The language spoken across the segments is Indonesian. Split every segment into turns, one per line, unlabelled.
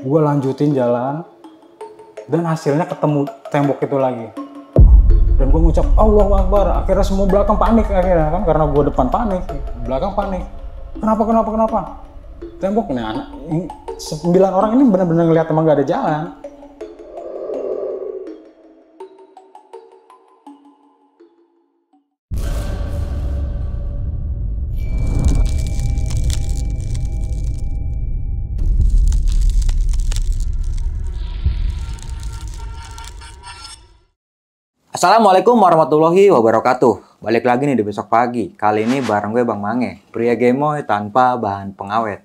Gue lanjutin jalan dan hasilnya ketemu tembok itu lagi. Dan gue ngucap Allahu Akbar. Akhirnya semua belakang panik akhirnya kan, karena gue depan panik, belakang panik. Kenapa? Tembok nih anak 9 orang ini benar-benar ngeliat emang gak ada jalan.
Assalamualaikum warahmatullahi wabarakatuh. Balik lagi nih di besok pagi. Kali ini bareng gue Bang Mange, pria gemoy tanpa bahan pengawet.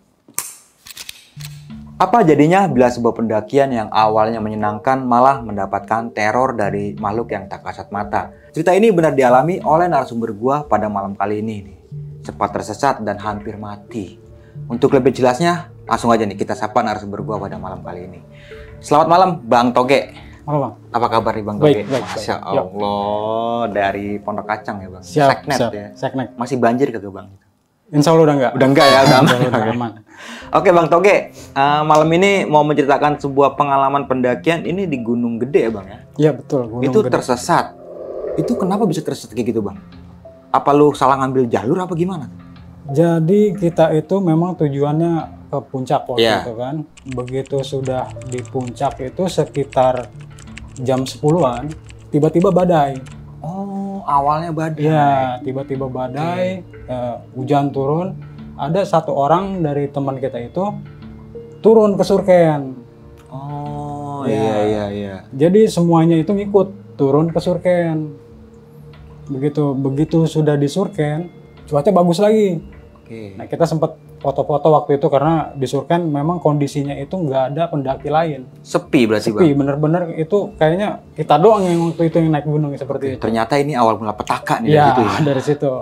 Apa jadinya bila sebuah pendakian yang awalnya menyenangkan malah mendapatkan teror dari makhluk yang tak kasat mata? Cerita ini benar dialami oleh narasumber gua pada malam kali ini nih. Sempat tersesat dan hampir mati. Untuk lebih jelasnya, langsung aja nih kita sapa narasumber gua pada malam kali ini. Selamat malam Bang Toge.
Halo Bang.
Apa kabar nih Bang
Baik,
Toge? Masya Allah, dari Pondok Kacang ya Bang?
Siap.
Ya?
Seknek.
Masih banjir kagak Bang?
Insya Allah udah enggak.
Udah enggak ya, udah aman.
Udah aman.
Oke Bang Toge, malam ini mau menceritakan sebuah pengalaman pendakian ini di Gunung Gede ya Bang ya?
Iya betul. Gunung
Itu
Gede.
tersesat. Itu kenapa bisa tersesat kayak gitu Bang? Apa lu salah ngambil jalur apa gimana?
Jadi kita itu memang tujuannya ke puncak waktu
Iya.
itu kan. Begitu sudah di puncak itu sekitar jam 10-an, tiba-tiba badai.
Oh, awalnya badai.
Iya, tiba-tiba badai, hujan turun. Ada satu orang dari teman kita itu turun ke Surken.
Oh,
Ya.
iya.
Jadi semuanya itu ngikut turun ke Surken. Begitu sudah di Surken, cuaca bagus lagi.
Oke.
Nah, kita sempat foto-foto waktu itu karena di Surken memang kondisinya itu nggak ada pendaki lain.
Sepi berarti
Sepi,
Bang?
bener-bener itu kayaknya kita doang yang waktu itu yang naik gunung seperti itu.
Ternyata ini awal mula petaka nih
Ya,
dari situ ya?
dari situ.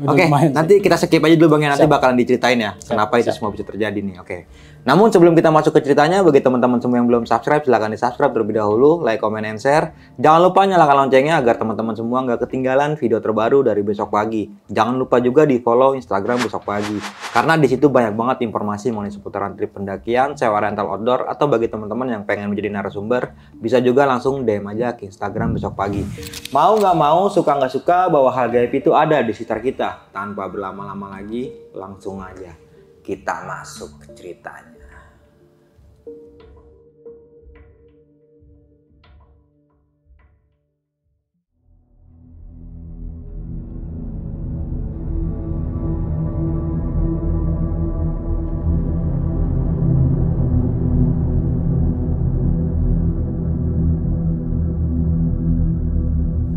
Udah
Oke,
lumayan sih.
nanti kita skip aja dulu Bang ya, nanti
Siap.
bakalan diceritain ya
Siap,
kenapa itu
siap.
semua bisa terjadi nih. Oke. Namun sebelum kita masuk ke ceritanya, bagi teman-teman semua yang belum subscribe, silahkan di-subscribe terlebih dahulu, like, comment, and share. Jangan lupa nyalakan loncengnya agar teman-teman semua nggak ketinggalan video terbaru dari Besok Pagi. Jangan lupa juga di-follow Instagram Besok Pagi, karena di situ banyak banget informasi mengenai seputaran trip pendakian, sewa rental outdoor, atau bagi teman-teman yang pengen menjadi narasumber, bisa juga langsung DM aja ke Instagram Besok Pagi. Mau nggak mau, suka nggak suka, bahwa hal gaib itu ada di sekitar kita. Tanpa berlama-lama lagi, langsung aja kita masuk ke ceritanya.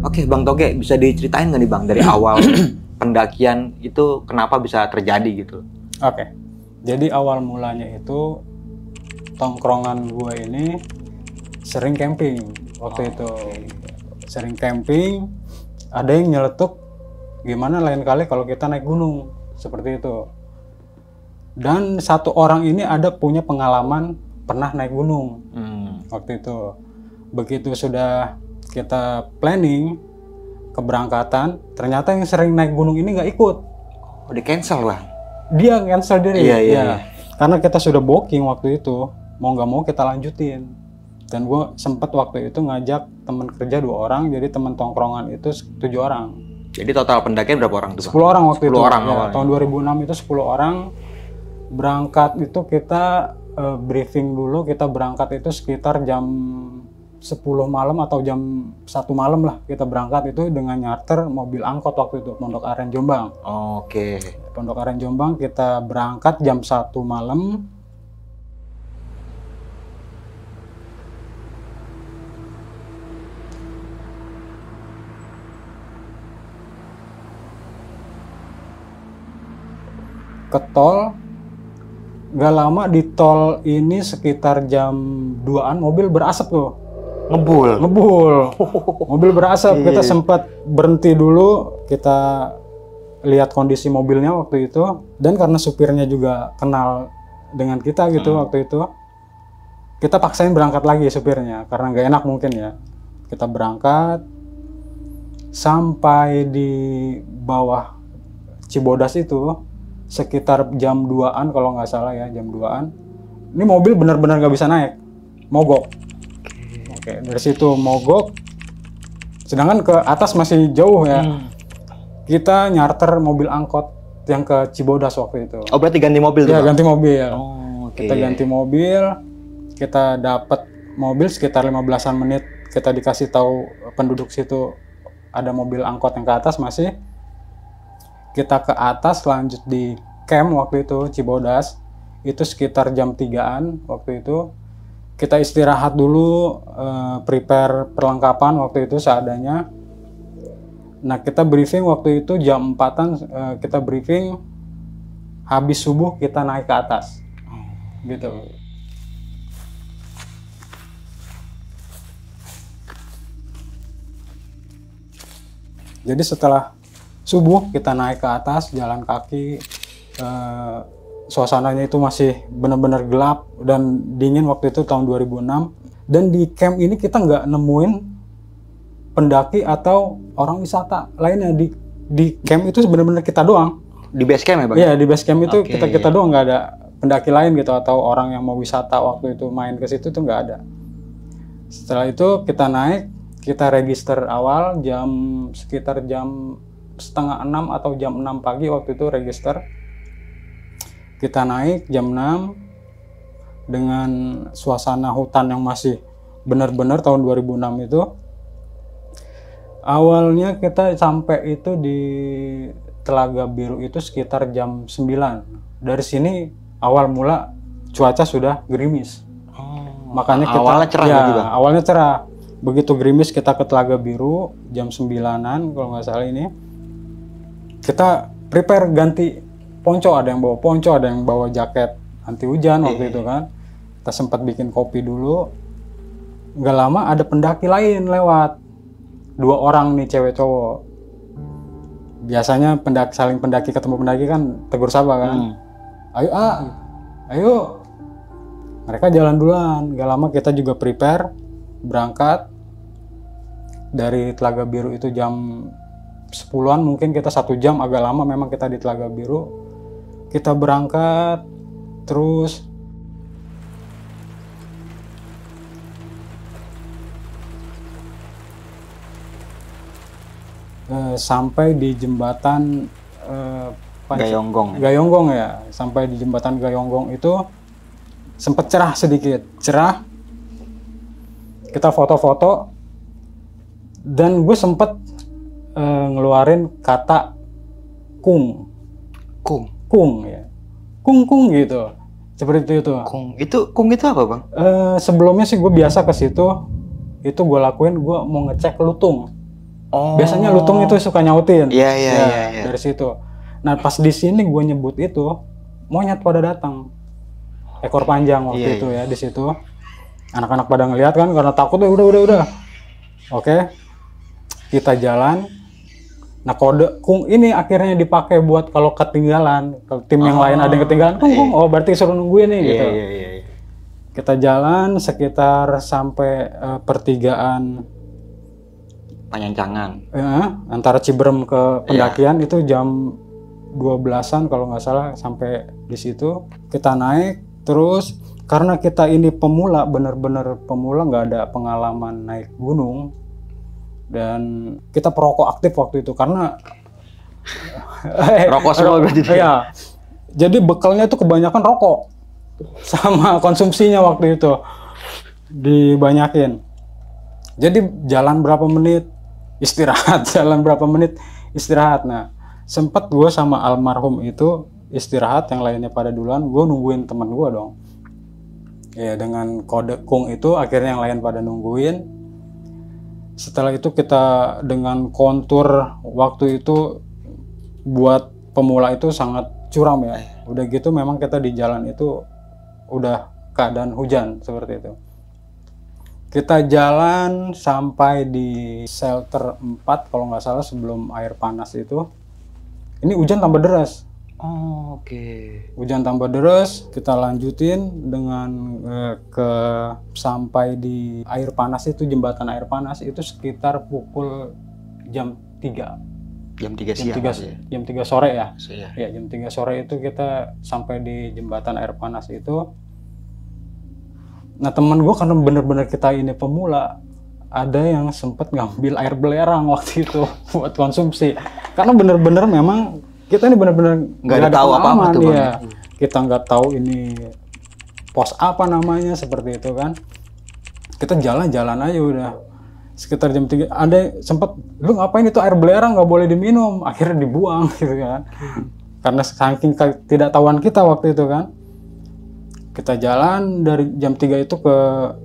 Oke, Bang Toge, bisa diceritain nggak nih Bang dari awal pendakian itu kenapa bisa terjadi gitu?
Oke. Jadi awal mulanya itu tongkrongan gue ini sering camping waktu itu. Sering camping, ada yang nyeletuk gimana lain kali kalau kita naik gunung seperti itu. Dan satu orang ini ada punya pengalaman pernah naik gunung waktu itu. Begitu sudah kita planning keberangkatan, ternyata yang sering naik gunung ini nggak ikut.
Oh, di cancel Bang?
Dia cancel diri.
Iya.
Karena kita sudah booking waktu itu, mau nggak mau kita lanjutin. Dan gue sempet waktu itu ngajak teman kerja 2 orang, jadi teman tongkrongan itu 7 orang.
Jadi total pendakian berapa orang tuh
10
Bang?
orang waktu
10
itu.
orang
Ya,
awalnya.
tahun 2006 itu 10 orang. Berangkat itu kita briefing dulu, kita berangkat itu sekitar jam 10 malam atau jam 1 malam lah kita berangkat itu dengan nyarter mobil angkot waktu itu, Pondok Aren Jombang.
Oke.
Pondok Aren Jombang kita berangkat jam 1 malam. Ke tol. Gak lama di tol ini sekitar jam 2-an mobil berasap tuh.
Ngebul.
Mobil berasap. Kita sempat berhenti dulu, kita lihat kondisi mobilnya waktu itu, dan karena supirnya juga kenal dengan kita gitu waktu itu, kita paksain berangkat lagi supirnya karena nggak enak mungkin ya. Kita berangkat sampai di bawah Cibodas itu sekitar jam 2-an kalau nggak salah ya, jam 2-an. ini mobil benar-benar nggak bisa naik, mogok. Oke, dari situ mogok. Sedangkan ke atas masih jauh ya. Kita nyarter mobil angkot yang ke Cibodas waktu itu.
Oh, berarti ganti mobil tuh,
Ya,
Bang?
ganti mobil.
Oh, oke.
Kita ganti mobil, kita dapat mobil sekitar 15-an menit. Kita dikasih tahu penduduk situ ada mobil angkot yang ke atas masih. Kita ke atas lanjut di camp waktu itu Cibodas. Itu sekitar jam 3-an waktu itu. Kita istirahat dulu, prepare perlengkapan waktu itu seadanya. Nah, kita briefing waktu itu jam 4-an, kita briefing, habis subuh kita naik ke atas. Gitu. Jadi setelah subuh kita naik ke atas, jalan kaki, suasananya itu masih benar-benar gelap dan dingin waktu itu tahun 2006. Dan di camp ini kita nggak nemuin pendaki atau orang wisata lainnya. Di camp itu benar-benar kita doang.
Di base camp ya, Bang?
Iya, di base camp itu
Oke.
kita doang, nggak ada pendaki lain gitu atau orang yang mau wisata waktu itu main ke situ tuh nggak ada. Setelah itu kita naik, kita register awal sekitar jam 5:30 atau jam 6 pagi waktu itu register. Kita naik jam 6 dengan suasana hutan yang masih benar-benar tahun 2006 itu. Awalnya kita sampai itu di Telaga Biru itu sekitar jam 9. Dari sini awal mula cuaca sudah gerimis. Makanya kita
awalnya cerah
ya,
gitu, Bang?
awalnya cerah. Begitu gerimis kita ke Telaga Biru jam 9-an kalau nggak salah ini. Kita prepare ganti ponco, ada yang bawa ponco, ada yang bawa jaket anti hujan waktu itu kan. Kita sempat bikin kopi dulu. Nggak lama ada pendaki lain lewat. 2 orang nih cewek cowok. Biasanya saling pendaki ketemu pendaki kan tegur sapa kan. Ayo ayo. Mereka jalan duluan. Nggak lama kita juga prepare berangkat dari Telaga Biru itu jam 10-an, mungkin kita 1 jam agak lama memang kita di Telaga Biru. Kita berangkat terus sampai di jembatan Gayonggong ya. Sampai di jembatan Gayonggong itu sempat cerah sedikit, cerah. Kita foto-foto dan gue sempet ngeluarin kata kung ya, kung gitu, seperti itu.
Kung itu apa, Bang?
Sebelumnya sih gue biasa ke situ, itu gue lakuin, gue mau ngecek lutung. Biasanya lutung itu suka nyautin.
Iya.
Dari situ. Nah pas di sini gue nyebut itu monyet pada datang, ekor panjang waktu itu ya di situ. Anak-anak pada ngeliat kan karena takut udah. Oke. Kita jalan. Nah kode kung ini akhirnya dipakai buat kalau ketinggalan, kalau tim yang lain ada yang ketinggalan, kung. Oh berarti suruh nungguin nih gitu.
Iya.
Kita jalan sekitar sampai pertigaan
Panyancangan.
antara Ciberem ke pendakian itu jam 12-an kalau nggak salah sampai di situ. Kita naik terus karena kita ini pemula, benar-benar pemula, nggak ada pengalaman naik gunung dan kita perokok aktif waktu itu karena
Rokok semua berarti.
Iya. Jadi bekalnya itu kebanyakan rokok sama konsumsinya waktu itu dibanyakin. Jadi jalan berapa menit istirahat, Nah, sempat gue sama almarhum itu istirahat, yang lainnya pada duluan, gue nungguin teman gue dong. Ya dengan kode kung itu akhirnya yang lain pada nungguin. Setelah itu kita dengan kontur waktu itu buat pemula itu sangat curam ya. Udah gitu memang kita di jalan itu udah keadaan hujan seperti itu. Kita jalan sampai di shelter 4 kalau nggak salah sebelum air panas itu. Ini hujan tambah deras. Hujan tambah deras, kita lanjutin dengan sampai di air panas itu, jembatan air panas itu sekitar pukul jam 3.
Jam 3 siang.
Jam 3 sore ya.
Iya.
Ya, jam 3 sore itu kita sampai di jembatan air panas itu. Nah teman gue karena bener-bener kita ini pemula, ada yang sempet ngambil air belerang waktu itu buat konsumsi. Karena bener-bener memang kita ini bener-bener
nggak ada tahu apa-apa tuh Bang.
Ya. Kita nggak tahu ini pos apa namanya seperti itu kan. Kita jalan-jalan aja udah. Sekitar jam 3 ada sempet, lu ngapain itu air belerang nggak boleh diminum, akhirnya dibuang gitu kan. Karena saking ketidaktahuan kita waktu itu kan. Kita jalan dari jam 3 itu ke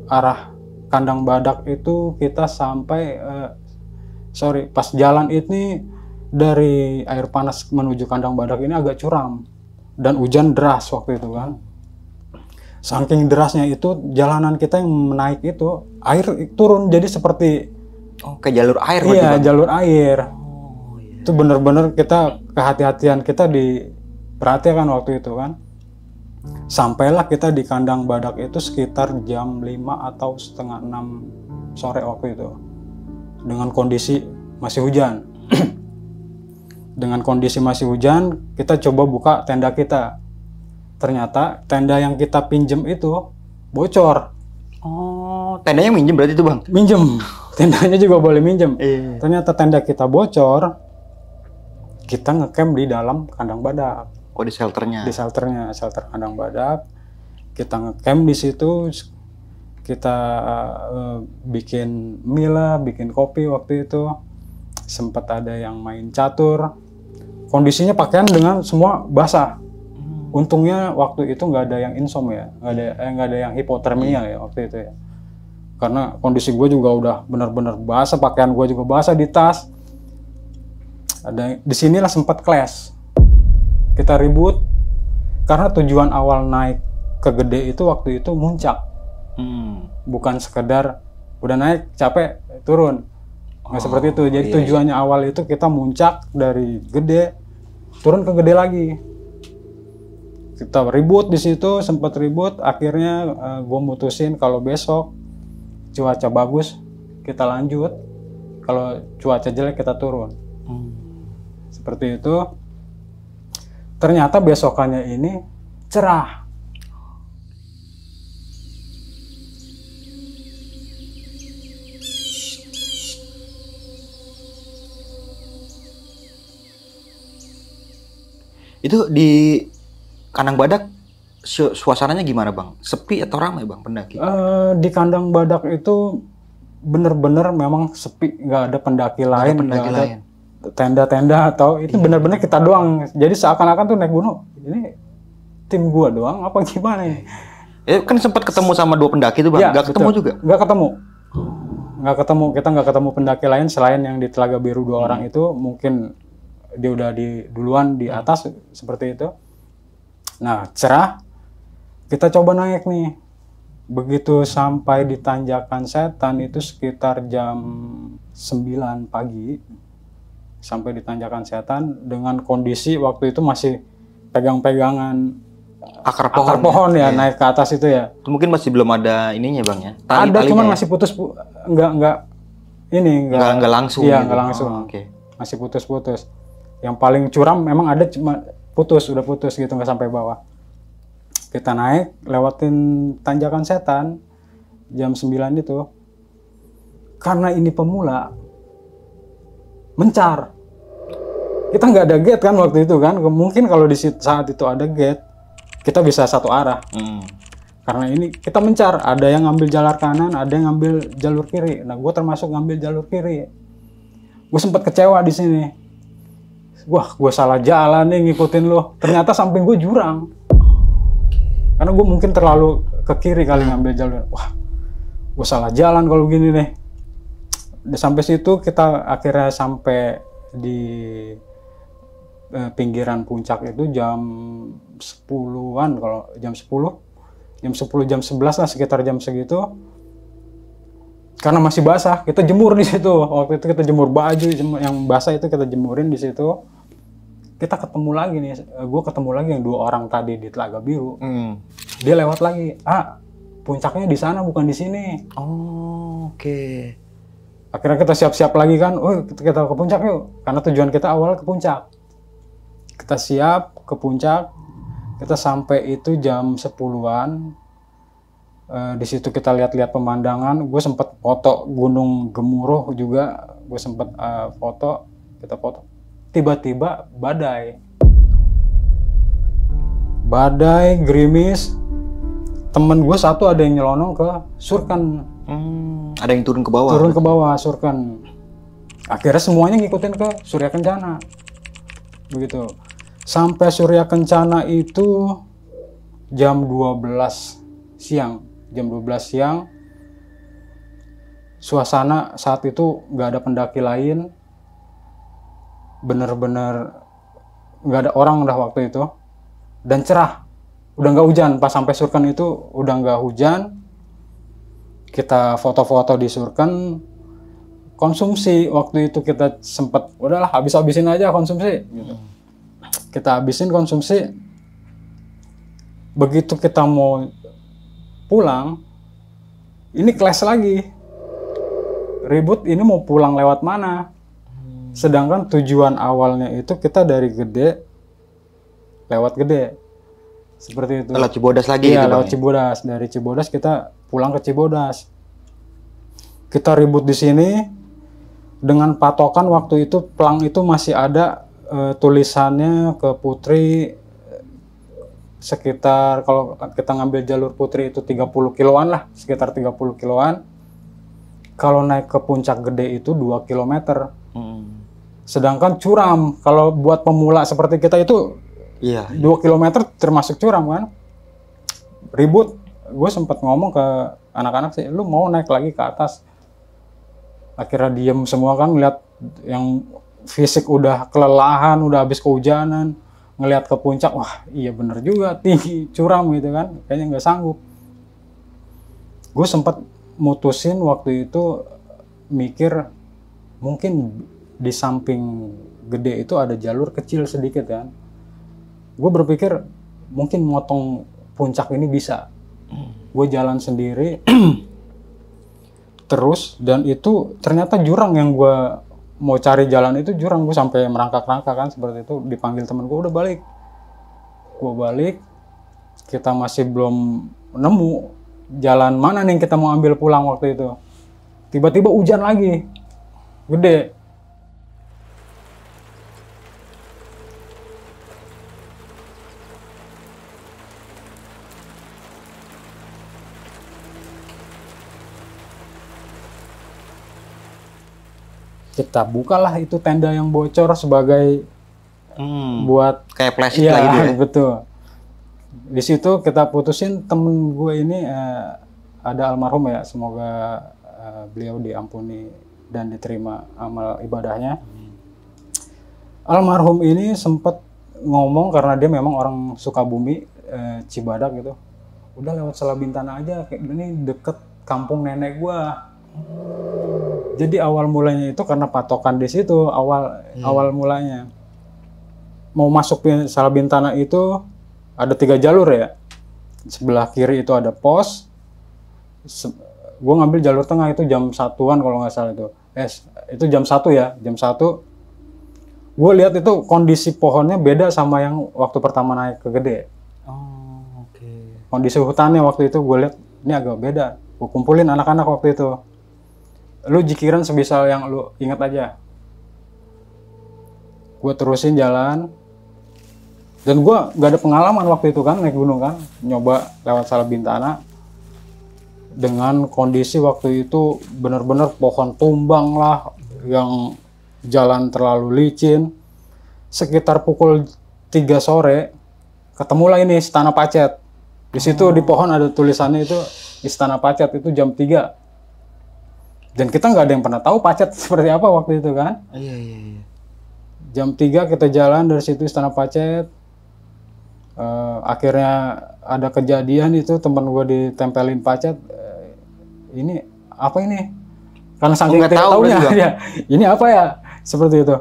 arah kandang badak itu kita sampai pas jalan ini dari air panas menuju kandang badak ini agak curam dan hujan deras waktu itu kan. Saking derasnya itu jalanan kita yang menaik itu air turun jadi seperti
kayak jalur air.
Iya, jalur air. Itu bener-bener kita kehati-hatian kita diperhatikan waktu itu kan. Sampailah kita di kandang badak itu sekitar jam 5 atau setengah 6 sore waktu itu. Dengan kondisi masih hujan. Dengan kondisi masih hujan, kita coba buka tenda kita. Ternyata tenda yang kita pinjem itu bocor.
Oh, tendanya minjem berarti itu Bang?
Minjem. Tendanya juga boleh minjem. Ternyata tenda kita bocor. Kita ngecamp di dalam kandang badak.
Oh, di shelternya? Di
shelternya, shelter kandang badak. Kita ngecamp di situ, kita bikin mie lah, bikin kopi waktu itu. Sempat ada yang main catur. Kondisinya pakaian dengan semua basah. Untungnya waktu itu nggak ada yang insomnia, nggak ada yang hipotermia ya waktu itu ya. Karena kondisi gue juga udah benar-benar basah, pakaian gue juga basah di tas. Ada di sinilah sempat clash. Kita ribut karena tujuan awal naik ke Gede itu waktu itu muncak, bukan sekedar udah naik capek turun, nggak seperti itu. Jadi tujuannya awal itu kita muncak dari Gede turun ke Gede lagi. Kita ribut di situ, sempat ribut. Akhirnya gue mutusin kalau besok cuaca bagus kita lanjut, kalau cuaca jelek kita turun. Seperti itu. Ternyata besokannya ini cerah.
Itu di kandang badak suasananya gimana Bang? Sepi atau ramai Bang pendaki?
Di kandang badak itu bener-bener memang sepi, nggak ada pendaki lain, nggak ada tenda-tenda atau itu bener-bener kita doang. Jadi seakan-akan tuh naik gunung ini tim gua doang apa gimana ya?
Kan sempat ketemu sama 2 pendaki tuh Bang,
ya,
nggak ketemu juga?
Nggak ketemu, kita nggak ketemu pendaki lain selain yang di Telaga Biru 2 orang itu. Mungkin dia udah duluan di atas seperti itu. Nah cerah, kita coba naik nih. Begitu sampai di Tanjakan Setan itu sekitar jam 9 pagi. Sampai di Tanjakan Setan dengan kondisi waktu itu masih pegang-pegangan akar pohon ya, naik ke atas itu ya.
Itu mungkin masih belum ada ininya Bang ya?
Ada, cuman masih putus, nggak langsung. Iya, nggak langsung. Masih putus-putus. Yang paling curam memang ada cuma udah putus gitu, nggak sampai bawah. Kita naik, lewatin Tanjakan Setan jam 9 itu. Karena ini pemula, mencar. Kita nggak ada gate kan waktu itu kan. Mungkin kalau di saat itu ada gate, kita bisa satu arah. Karena ini kita mencar, ada yang ngambil jalur kanan, ada yang ngambil jalur kiri. Nah, gue termasuk ngambil jalur kiri. Gue sempat kecewa di sini. Wah, gue salah jalan nih ngikutin lo. Ternyata samping gue jurang. Karena gue mungkin terlalu ke kiri kali ngambil jalur. Wah, gue salah jalan kalau gini nih. Sampai situ kita akhirnya sampai di pinggiran puncak itu jam 10-an, kalau jam 10, jam 11 lah, sekitar jam segitu. Karena masih basah, kita jemur di situ. Waktu itu kita jemur baju yang basah itu kita jemurin di situ. Kita ketemu lagi nih, gue ketemu lagi yang 2 orang tadi di Telaga Biru. Dia lewat lagi, puncaknya di sana bukan di sini.
Oke.
Akhirnya kita siap-siap lagi kan, kita ke puncak yuk. Karena tujuan kita awal ke puncak. Kita siap ke puncak, kita sampai itu jam 10-an. Di situ kita lihat-lihat pemandangan. Gue sempet foto Gunung Gemuruh juga. Gue sempet foto, kita foto. Tiba-tiba badai gerimis. Temen gue satu ada yang nyelonong ke Surken.
Ada yang turun ke bawah.
Surken. Akhirnya semuanya ngikutin ke Surya Kencana. Begitu. Sampai Surya Kencana itu jam 12 siang. Suasana saat itu nggak ada pendaki lain. Bener-bener nggak ada orang dah waktu itu. Dan cerah. Udah nggak hujan. Pas sampai Surken itu udah nggak hujan. Kita foto-foto di Surken. Konsumsi waktu itu kita sempet udahlah habis-habisin aja konsumsi gitu. Kita habisin konsumsi. Begitu kita mau pulang, ini clash lagi. Ribut ini mau pulang lewat mana. Sedangkan tujuan awalnya itu kita dari Gede lewat Gede. Seperti itu.
Lewat Cibodas lagi
iya,
gitu,
lewat Cibodas. Dari Cibodas kita pulang ke Cibodas. Kita ribut di sini dengan patokan waktu itu pelang itu masih ada tulisannya ke Putri sekitar, kalau kita ngambil jalur Putri itu 30 kiloan lah, sekitar 30 kiloan. Kalau naik ke puncak Gede itu 2 kilometer. Sedangkan curam, kalau buat pemula seperti kita itu 2 kilometer termasuk curam kan. Ribut, gue sempat ngomong ke anak-anak sih, lu mau naik lagi ke atas. Akhirnya diem semua kan, ngeliat yang fisik udah kelelahan, udah habis kehujanan. Ngelihat ke puncak, wah iya bener juga, tinggi, curam gitu kan, kayaknya nggak sanggup. Gue sempat mutusin waktu itu mikir, mungkin di samping Gede itu ada jalur kecil sedikit kan. Gue berpikir, mungkin motong puncak ini bisa. Gue jalan sendiri, terus, dan itu ternyata jurang yang gue mau cari jalan itu jurang. Gue sampai merangkak-rangkak kan seperti itu. Dipanggil temen gue, udah balik. Gue balik, kita masih belum nemu jalan mana nih yang kita mau ambil pulang waktu itu. Tiba-tiba hujan lagi, gede. Kita bukalah itu tenda yang bocor sebagai buat
kayak plastik lah gitu ya.
Betul. Di situ kita putusin, temen gue ini ada almarhum ya, semoga beliau diampuni dan diterima amal ibadahnya. Almarhum ini sempat ngomong karena dia memang orang Sukabumi, Cibadak gitu. Udah lewat Salabintana aja, kayak ini deket kampung nenek gue. Jadi awal mulanya itu karena patokan di situ, awal mulanya. Mau masuk Salabintana itu ada 3 jalur ya. Sebelah kiri itu ada pos. Gue ngambil jalur tengah itu jam 1-an kalau nggak salah itu. Itu jam 1 ya, jam 1. Gue lihat itu kondisi pohonnya beda sama yang waktu pertama naik ke Gede. Kondisi hutannya waktu itu gue lihat ini agak beda. Gue kumpulin anak-anak waktu itu. Lu jikiran sebisa yang lu ingat aja. Gue terusin jalan. Dan gue gak ada pengalaman waktu itu kan naik gunung kan. Nyoba lewat Salabintana. Dengan kondisi waktu itu benar-benar pohon tumbang lah. Yang jalan terlalu licin. Sekitar pukul 3 sore. Ketemulah ini Istana Pacet. Di situ di pohon ada tulisannya itu Istana Pacet itu jam 3. Dan kita nggak ada yang pernah tahu Pacet seperti apa waktu itu kan.
Iya.
Jam 3 kita jalan dari situ Istana Pacet. Akhirnya ada kejadian itu, teman gue ditempelin Pacet. Ini apa ini? Karena saking tidak tahunya ya. Ini apa ya? Seperti itu.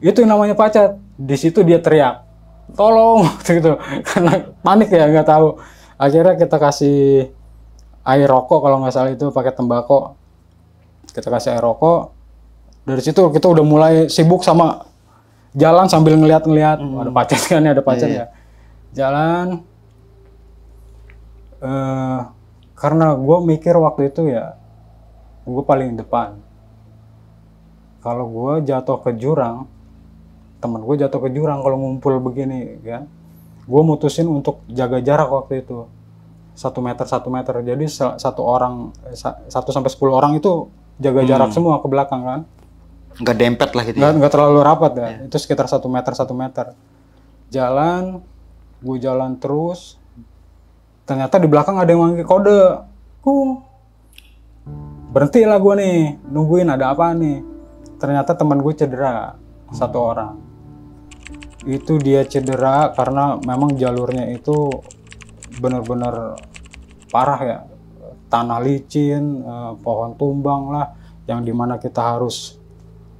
Itu namanya Pacet. Di situ dia teriak, tolong gitu. Karena panik ya, nggak tahu. Akhirnya kita kasih air rokok kalau nggak salah itu, pakai tembakau. Kita kasih air rokok. Dari situ kita udah mulai sibuk sama jalan sambil ngeliat-ngeliat. Ada Pacet kan ya, ada Pacet ya. Jalan. Karena gue mikir waktu itu ya, gue paling depan. Kalau gue jatuh ke jurang, temen gue jatuh ke jurang kalau ngumpul begini kan, gue mutusin untuk jaga jarak waktu itu 1 meter. Jadi 1 sampai 10 orang itu jaga jarak semua ke belakang kan.
Nggak dempet lah gitu.
Nggak terlalu rapat ya. Itu sekitar 1 meter. Jalan, gue jalan terus. Ternyata di belakang ada yang manggil kode. Berhenti lah gue nih, nungguin ada apa nih. Ternyata teman gue cedera 1 orang. Itu dia cedera karena memang jalurnya itu benar-benar parah ya. Tanah licin, pohon tumbang lah, yang dimana kita harus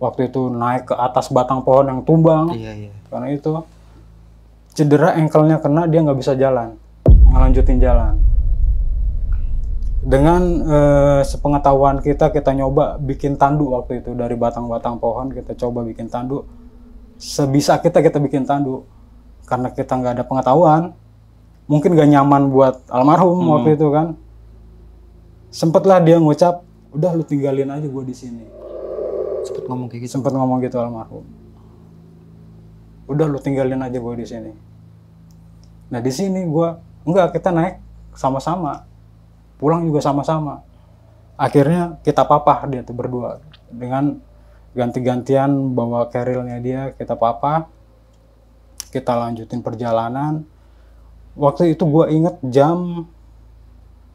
waktu itu naik ke atas batang pohon yang tumbang.
Iya.
Karena itu cedera, ankle-nya kena, dia nggak bisa jalan, ngelanjutin jalan. Dengan sepengetahuan kita nyoba bikin tandu waktu itu dari batang-batang pohon, kita coba bikin tandu. Sebisa kita bikin tandu. Karena kita nggak ada pengetahuan, mungkin gak nyaman buat almarhum waktu itu kan. Sempatlah dia ngucap, udah lu tinggalin aja gue di sini.
Sempet ngomong kayak gitu.
Sempet ngomong gitu almarhum. Udah lu tinggalin aja gue di sini. Nah di sini gue enggak, kita naik sama-sama, pulang juga sama-sama. Akhirnya kita papah dia tuh berdua dengan ganti-gantian bawa carrier-nya dia, kita papah, kita lanjutin perjalanan. Waktu itu gue inget jam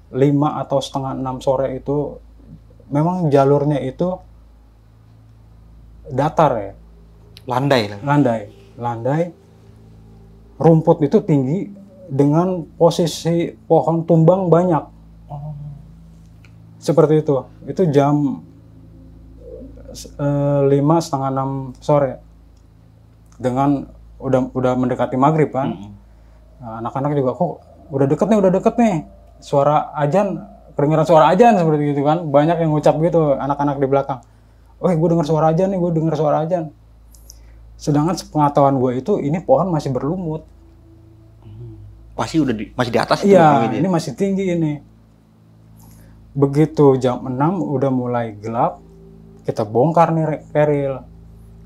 5 atau setengah 6 sore itu memang jalurnya itu datar ya. Landai. Rumput itu tinggi dengan posisi pohon tumbang banyak. Seperti itu. Itu jam 5 setengah 6 sore. Dengan udah mendekati maghrib kan. Nah, anak-anak juga kok udah deket nih. Suara ajan, kedengeran suara ajan seperti itu kan. Banyak yang ngucap gitu anak-anak di belakang. Gue dengar suara ajan. Sedangkan sepengetahuan gue itu ini pohon masih berlumut.
Pasti masih di atas.
Iya, ini masih tinggi ini. Begitu jam 6 udah mulai gelap, kita bongkar nih keril.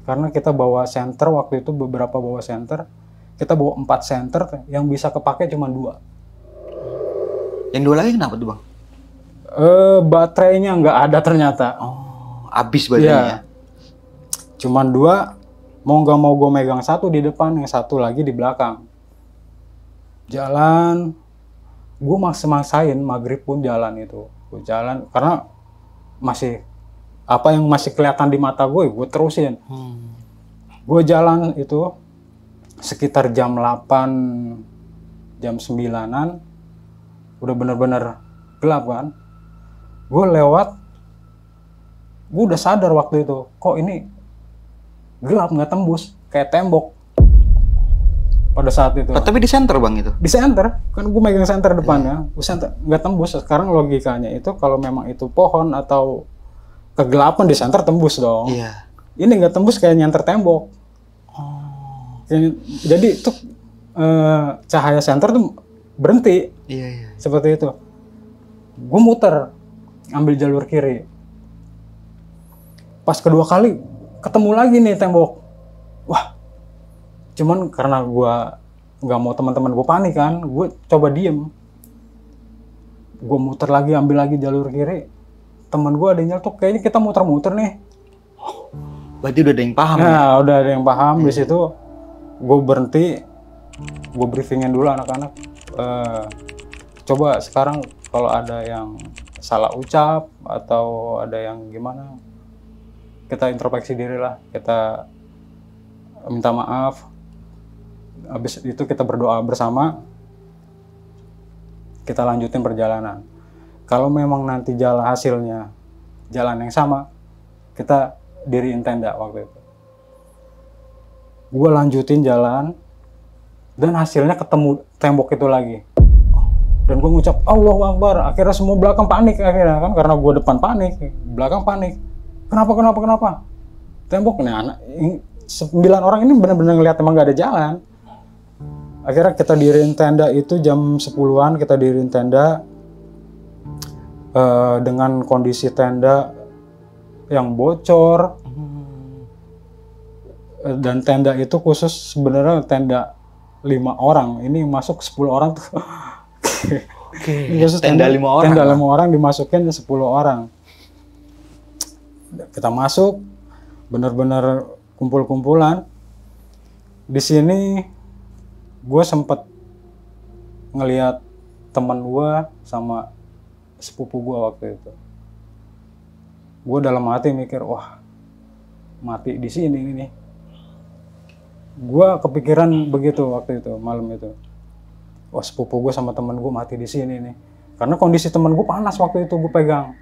Karena kita bawa senter waktu itu, beberapa bawa senter. Kita bawa 4 senter, yang bisa kepake cuma 2.
Yang 2 lagi kenapa tuh bang?
Baterainya nggak ada ternyata.
Habis baterainya.
Cuman 2, mau nggak mau gue megang 1 di depan, yang 1 lagi di belakang. Jalan, gue maksain maghrib pun jalan itu. Gue jalan karena masih apa yang masih kelihatan di mata gue terusin. Gue jalan itu sekitar jam 8, jam 9-an, udah bener-bener gelap kan. Gue lewat, gue udah sadar waktu itu, kok ini gelap nggak tembus, kayak tembok. Pada saat itu.
Tapi di center bang itu?
Di center, kan gue megang center depannya, center nggak tembus. Sekarang logikanya itu kalau memang itu pohon atau kegelapan di center tembus dong.
Iya.
Ini nggak tembus, kayak nyenter tembok. Jadi itu cahaya center tuh berhenti.
Iya.
Seperti itu. Gue muter, ambil jalur kiri. Pas kedua kali ketemu lagi nih tembok. Wah. Cuman karena gue nggak mau teman-teman gue panik kan, gue coba diem. Gue muter lagi, ambil lagi jalur kiri. Temen gue ada yang nyeletuk, kayaknya kita muter-muter nih.
Berarti udah ada yang paham ya?
Nah, udah ada yang paham. Di situ gue berhenti, gue briefingin dulu anak-anak. Coba sekarang kalau ada yang salah ucap atau ada yang gimana, kita introspeksi diri lah, kita minta maaf. Habis itu kita berdoa bersama, kita lanjutin perjalanan. Kalau memang nanti hasilnya jalan yang sama, kita diriin tenda waktu itu. Gue lanjutin jalan, dan hasilnya ketemu tembok itu lagi. Dan gue ngucap Allahu Akbar. Akhirnya semua belakang panik akhirnya kan, karena gue depan panik, belakang panik. Kenapa? Tembok nih anak 9 orang ini benar-benar ngeliat emang gak ada jalan. Akhirnya kita diriin tenda itu jam 10-an, kita diriin tenda. dengan kondisi tenda yang bocor. Dan tenda itu khusus sebenarnya tenda 5 orang, ini masuk 10 orang tuh.
Oke. Tenda 5 orang.
Tenda 5 orang dimasukin 10 orang. Kita masuk, benar-benar kumpul-kumpulan. Di sini gue sempet ngelihat teman gue sama sepupu gue waktu itu. Gue dalam hati mikir, wah mati di sini nih. Gue kepikiran begitu waktu itu, malam itu. Wah sepupu gue sama temen gue mati di sini nih. Karena kondisi temen gue panas waktu itu, gue pegang.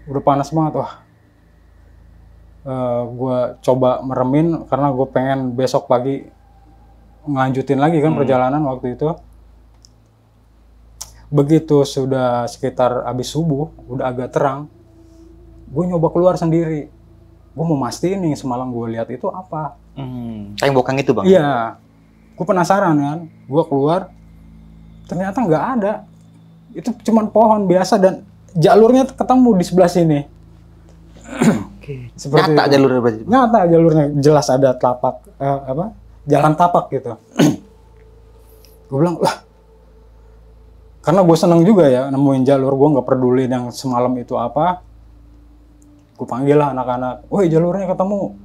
Udah panas banget, wah. Gue coba meremin karena gue pengen besok pagi ngelanjutin lagi kan perjalanan waktu itu. Begitu sudah sekitar habis subuh, udah agak terang, gue nyoba keluar sendiri. Gue mau mastiin nih semalam gue lihat itu apa.
Tembokang itu bang?
Iya, gue penasaran kan. Gue keluar, ternyata nggak ada. Itu cuman pohon biasa dan jalurnya ketemu di sebelah sini.
Oke.
Seperti
Nyata
itu.
jalurnya berarti?
Nyata jalurnya, jelas ada telapak jalan tapak gitu. Gue bilang lah, karena gue seneng juga ya nemuin jalur, gue nggak peduli yang semalam itu apa. Gue panggil lah anak-anak, woi jalurnya ketemu.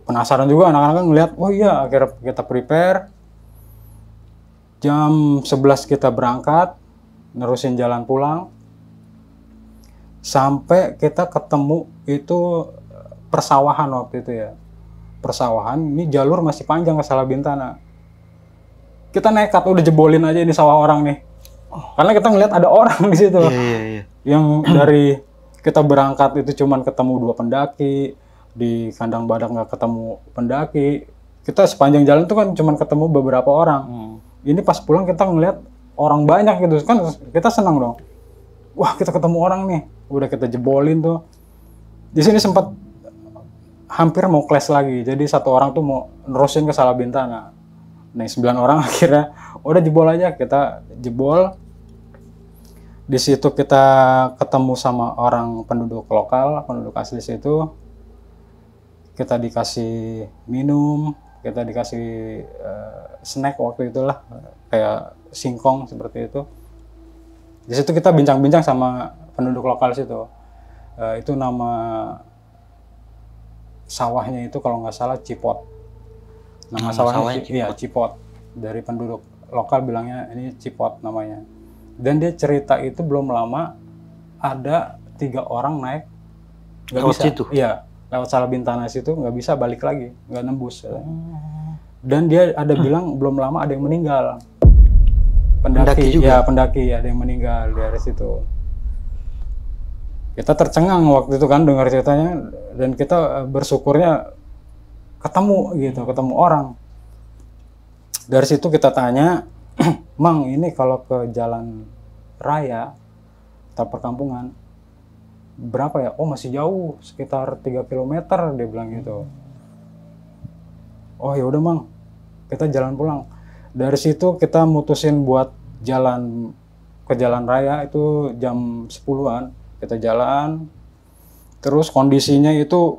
Penasaran juga anak-anak ngeliat, oh iya akhirnya kita prepare. Jam 11 kita berangkat, nerusin jalan pulang. Sampai kita ketemu itu persawahan waktu itu ya. Persawahan, ini jalur masih panjang ke Salabintana. Kita nekat, udah jebolin aja ini sawah orang nih. Karena kita ngeliat ada orang di situ.
Iya.
Yang dari kita berangkat itu cuman ketemu 2 pendaki. Di kandang badak nggak ketemu pendaki. Kita sepanjang jalan tuh kan cuman ketemu beberapa orang. Ini pas pulang kita ngeliat orang banyak gitu kan, kita senang dong. Wah kita ketemu orang nih, udah kita jebolin tuh. Di sini sempat hampir mau clash lagi, jadi 1 orang tuh mau nerusin ke Salabintana. Nah 9 orang akhirnya udah jebol aja, kita jebol. Di situ kita ketemu sama orang penduduk lokal, penduduk asli situ. Kita dikasih minum, kita dikasih snack waktu itulah, kayak singkong seperti itu. Di situ kita bincang-bincang sama penduduk lokal situ. Itu nama sawahnya itu kalau nggak salah Cipot. Nama sawahnya Cipot. Iya, Cipot. Dari penduduk lokal bilangnya ini Cipot namanya. Dan dia cerita itu belum lama ada 3 orang naik nggak bisa.
Situ?
Iya, lewat Salabintana situ nggak bisa balik lagi, nggak nembus. Dan dia ada bilang belum lama ada yang meninggal. Pendaki juga? Ya, pendaki ada yang meninggal dari situ. Kita tercengang waktu itu kan dengar ceritanya, dan kita bersyukurnya ketemu gitu, ketemu orang. Dari situ kita tanya, Mang ini kalau ke jalan raya atau perkampungan berapa ya? Oh masih jauh, sekitar 3 km dia bilang gitu. Oh ya udah Mang, kita jalan pulang. Dari situ kita mutusin buat jalan ke jalan raya itu jam 10-an. Kita jalan, terus kondisinya itu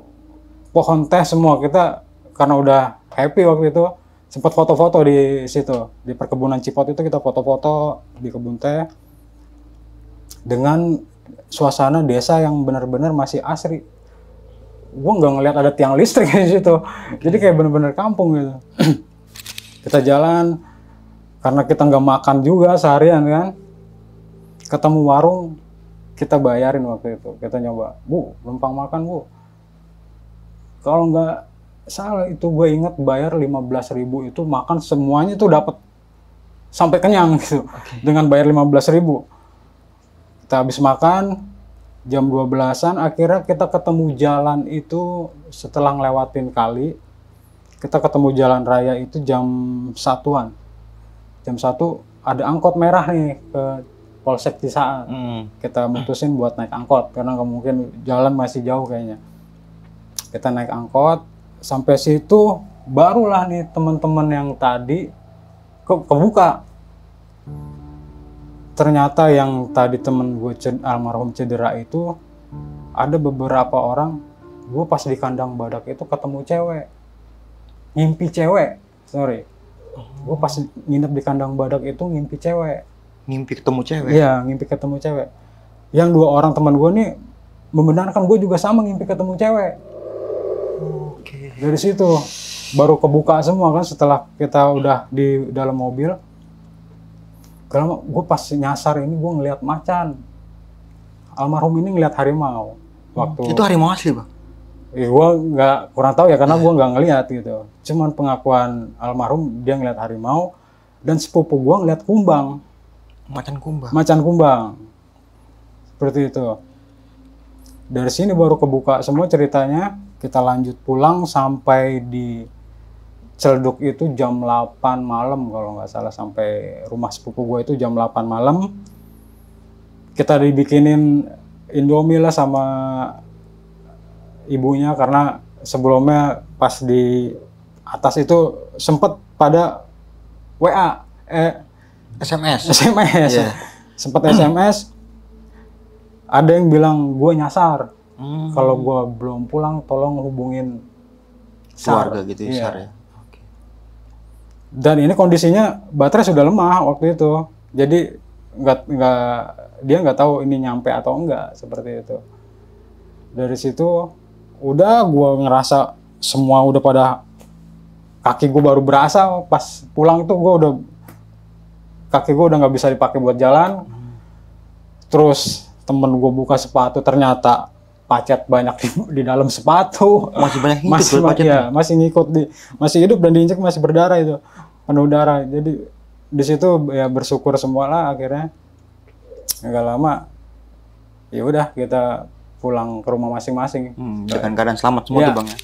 pohon teh semua. Kita karena udah happy waktu itu, sempat foto-foto di situ, di perkebunan Cipot itu kita foto-foto di kebun teh dengan suasana desa yang benar-benar masih asri. Gue nggak ngeliat ada tiang listrik di situ, jadi kayak benar-benar kampung gitu. Kita jalan, karena kita nggak makan juga seharian kan, ketemu warung, kita bayarin waktu itu. Kita nyoba, Bu, numpang makan Bu. Kalau nggak salah itu gue ingat bayar 15.000 itu makan semuanya tuh dapat sampai kenyang gitu. Dengan bayar 15.000. Kita habis makan jam 12-an, akhirnya kita ketemu jalan itu setelah ngelewatin kali. Kita ketemu jalan raya itu jam 1-an. Jam 1 ada angkot merah nih ke Polsek Cisaat. Kita mutusin buat naik angkot karena nggak mungkin, jalan masih jauh kayaknya. Kita naik angkot, sampai situ barulah nih teman-teman yang tadi kebuka. ternyata yang tadi temen gue almarhum cedera itu ada beberapa orang. Gue pas di kandang badak itu ketemu cewek, ngimpi cewek. Gue pas nginep di kandang badak itu ngimpi cewek.
Ngimpi ketemu cewek?
Iya, ngimpi ketemu cewek. Yang 2 orang teman gue nih membenarkan gue juga sama ngimpi ketemu cewek.
Oke.
Dari situ baru kebuka semua kan setelah kita udah di dalam mobil. Kalau gue pas nyasar ini gue ngelihat macan. Almarhum ini ngelihat harimau. Waktu
Itu harimau asli, Bang?
gue nggak kurang tahu ya karena gue nggak ngelihat gitu. Cuman pengakuan almarhum dia ngelihat harimau dan sepupu gue ngelihat kumbang.
Macan kumbang?
Macan kumbang. Seperti itu. Dari sini baru kebuka semua ceritanya. Kita lanjut pulang sampai di Celduk itu jam 8 malam kalau nggak salah. Sampai rumah sepupu gue itu jam 8 malam. Kita dibikinin Indomie lah sama ibunya karena sebelumnya pas di atas itu sempet pada WA,
SMS.
Yeah. Sempet SMS. Ada yang bilang gue nyasar. Kalau gue belum pulang, tolong hubungin
keluarga gitu ya,
Iya.
SAR ya. Oke.
Dan ini kondisinya baterai sudah lemah waktu itu, jadi dia nggak tahu ini nyampe atau enggak seperti itu. Dari situ udah gue ngerasa semua udah pada kaki gue baru berasa pas pulang itu kaki gue udah nggak bisa dipakai buat jalan. Terus temen gue buka sepatu ternyata pacet banyak di dalam sepatu.
Masih banyak hidup pacetnya?
Masih ngikut masih hidup dan diinjek masih berdarah itu, penuh darah. Jadi di situ ya bersyukur semua lah akhirnya. Nggak lama ya udah kita pulang ke rumah masing-masing.
Dengan keadaan selamat semua tuh, Bang ya.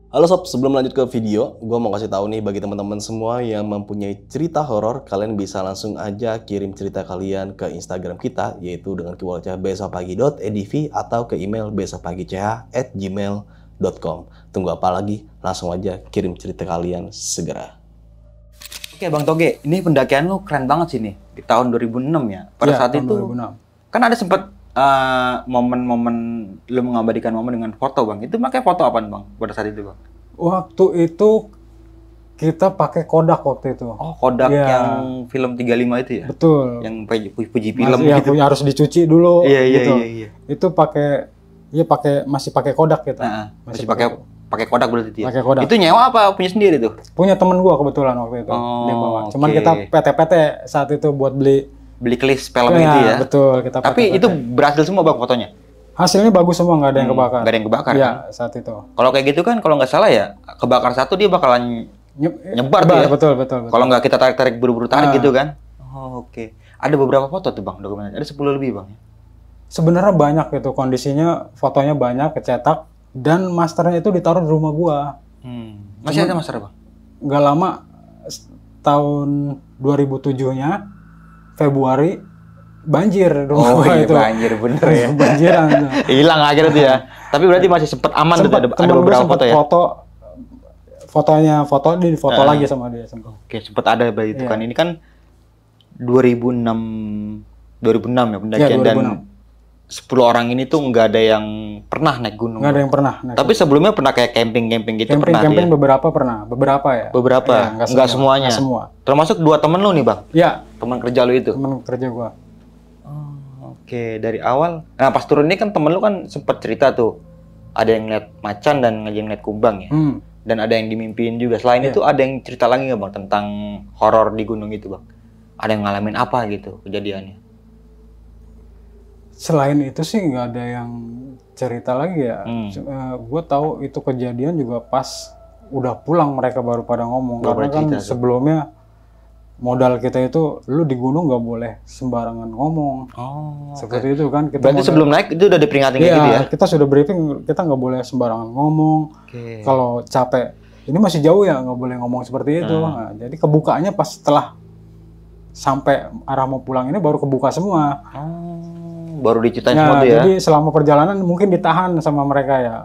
Halo sob, sebelum lanjut ke video, gue mau kasih tahu nih bagi teman-teman semua yang mempunyai cerita horor, kalian bisa langsung aja kirim cerita kalian ke Instagram kita, yaitu dengan keywordnya besokpagi.edv atau ke email besokpagi.ch@gmail.com. Tunggu apa lagi? Langsung aja kirim cerita kalian segera.
Oke, Bang Toge, ini pendakian lu keren banget sih nih di tahun 2006 ya. Pada
Ya,
saat
tahun
itu
2006.
kan ada sempat momen-momen lu mengabadikan momen dengan foto, Bang. Itu pakai foto apaan, Bang, pada saat itu, Bang?
Waktu itu kita pakai Kodak waktu itu.
Oh, Kodak
Iya.
yang film 35 itu ya?
Betul.
Yang puji film
Masih,
gitu.
harus dicuci dulu.
Iya.
gitu. Itu masih pakai Kodak kita.
Nah, masih pakai Kodak berarti itu ya?
Pakai Kodak.
Itu nyewa apa punya sendiri tuh?
Punya temen gua kebetulan waktu itu.
Oh,
Dia bawa. Cuman
oke.
kita PT-PT saat itu buat beli.
Beli klis film
Iya,
itu ya?
Betul, kita
Tapi
PT-PT.
itu berhasil semua, Bang, fotonya?
Hasilnya bagus semua, nggak ada yang kebakar.
Nggak ada yang kebakar,
Iya,
kan?
saat itu.
Kalau kayak gitu kan, kalau nggak salah ya, kebakar satu dia bakalan nyebar tuh ya?
Betul.
Kalau nggak kita tarik-tarik buru-buru tarik
Ah.
gitu kan? Oh, oke. Ada beberapa foto tuh, Bang, dokumennya. Ada 10 lebih, Bang.
Sebenarnya banyak itu kondisinya, fotonya banyak kecetak dan masternya itu ditaruh di rumah gua.
Masih ada master, Bang?
Nggak lama tahun 2007-nya Februari banjir rumah
Oh
gua
iya,
itu.
banjir bener ya.
Banjiran tuh.
Hilang akhirnya tuh ya. Tapi berarti masih sempet aman tuh, ada
temen gua
beberapa
sempet
foto ya?
foto di foto lagi sama dia sempet.
Oke, sempet ada berarti itu
Iya.
kan. Ini kan 2006 ya pendakian,
Iya,
dan
2006.
10 orang ini tuh nggak ada yang pernah naik gunung.
Nggak ada yang pernah. Nah,
Tapi sebelumnya pernah kayak camping gitu pernah
camping
dia?
beberapa ya.
Beberapa,
Iya,
nggak semuanya.
nggak semua.
Termasuk 2 temen lu nih, Bang?
Ya,
Teman kerja lu itu?
temen kerja gua.
Oke, dari awal. Nah, pas turun ini kan temen lu kan sempet cerita tuh. Ada yang ngeliat macan dan ada yang ngeliat kumbang ya. Dan ada yang dimimpiin juga. Selain
Iya.
itu ada yang cerita lagi nggak, Bang, tentang horor di gunung itu, Bang? Ada yang ngalamin apa gitu kejadiannya?
Selain itu sih nggak ada yang cerita lagi ya. Gue tahu itu kejadian juga pas udah pulang mereka baru pada ngomong.
Baru
Karena
pada
kan
cerita tuh.
sebelumnya modal kita itu, lu di gunung nggak boleh sembarangan ngomong.
Oh,
Seperti itu kan. Kita
berarti sebelum naik itu udah diperingatin kayak
Iya,
gitu ya?
kita sudah briefing, kita nggak boleh sembarangan ngomong.
Oke.
Kalau capek, ini masih jauh ya, nggak boleh ngomong seperti itu. Nah, jadi kebukaannya pas setelah sampai arah mau pulang ini baru kebuka semua.
Baru diceritain
Ya,
semua tuh ya?
jadi selama perjalanan mungkin ditahan sama mereka ya.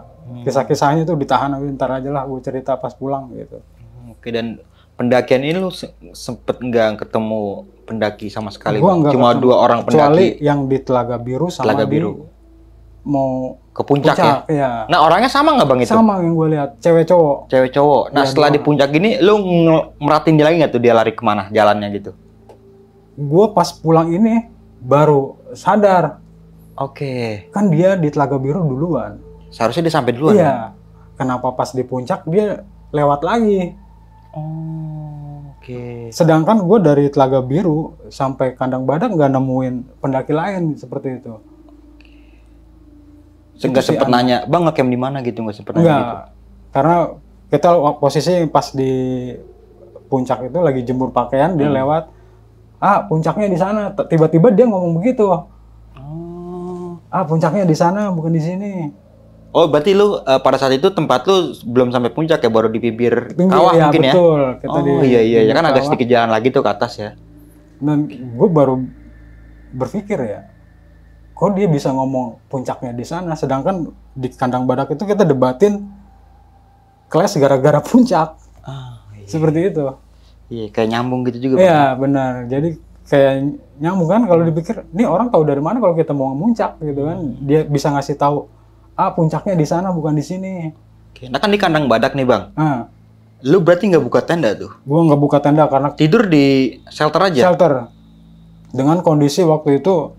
Kisah-kisahnya tuh ditahan, ntar aja lah gue cerita pas pulang gitu.
Oke, dan pendakian ini lu sempet nggak ketemu pendaki sama sekali.
Gua
Bang?
nggak
Cuma
ketemu.
2 orang
Kecuali
pendaki
yang di Telaga Biru sama
Telaga
di
Biru.
mau
Ke puncak
ya.
Nah, orangnya sama nggak Bang itu?
Sama yang gue lihat, cewek cowok.
Cewek cowok. Nah,
Iya,
setelah di
dua.
puncak gini, lu merhatiin dia lagi nggak tuh dia lari kemana jalannya gitu?
Gue pas pulang ini baru sadar,
Oke.
kan dia di Telaga Biru duluan.
Seharusnya dia sampai duluan.
Iya. Kenapa pas di puncak dia lewat lagi?
Oh, oke.
Sedangkan gue dari Telaga Biru sampai Kandang Badak nggak nemuin pendaki lain seperti itu.
Nggak
Itu sih
sempet
aneh.
nanya, Bang ngecamp di mana gitu, nggak sempet nanya
Enggak.
gitu.
Karena kita posisi pas di puncak itu lagi jemur pakaian, dia lewat. Puncaknya di sana. Tiba-tiba dia ngomong begitu.
Oh.
Puncaknya di sana, bukan di sini.
Oh, berarti lu pada saat itu tempat lu belum sampai puncak ya, baru di bibir kawah
ya,
mungkin
betul.
ya?
Kita
Oh
di
iya, ya kan agak
kawah.
sedikit jalan lagi tuh ke atas ya.
Dan gue baru berpikir ya, kok dia bisa ngomong puncaknya di sana, sedangkan di Kandang Badak itu kita debatin kelas gara-gara puncak.
Iya.
Seperti itu.
Iya, kayak nyambung gitu juga. Bang.
Iya, benar. Jadi kayak nyambung kan kalau dipikir, nih orang tahu dari mana kalau kita mau muncak gitu kan. Dia bisa ngasih tahu, puncaknya di sana bukan di sini.
Oke. Nah kan di Kandang Badak nih Bang,
Nah,
lu berarti nggak buka tenda tuh?
gue nggak buka tenda karena
Tidur di shelter aja?
shelter. Dengan kondisi waktu itu